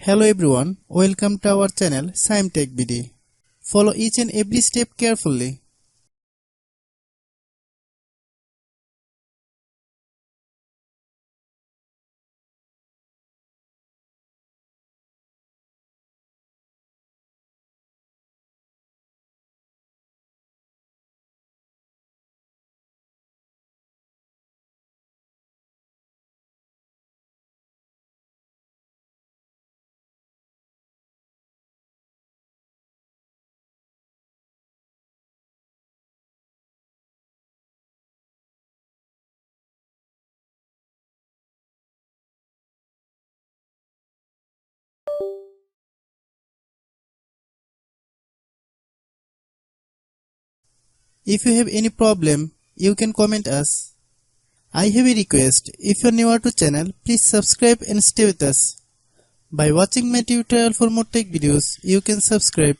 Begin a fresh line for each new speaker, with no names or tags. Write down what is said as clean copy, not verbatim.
Hello everyone, welcome to our channel Shaem TechBD. Follow each and every step carefully. If you have any problem, you can comment us. I have a request, if you are new to channel, please subscribe and stay with us. By watching my tutorial for more tech videos, you can subscribe.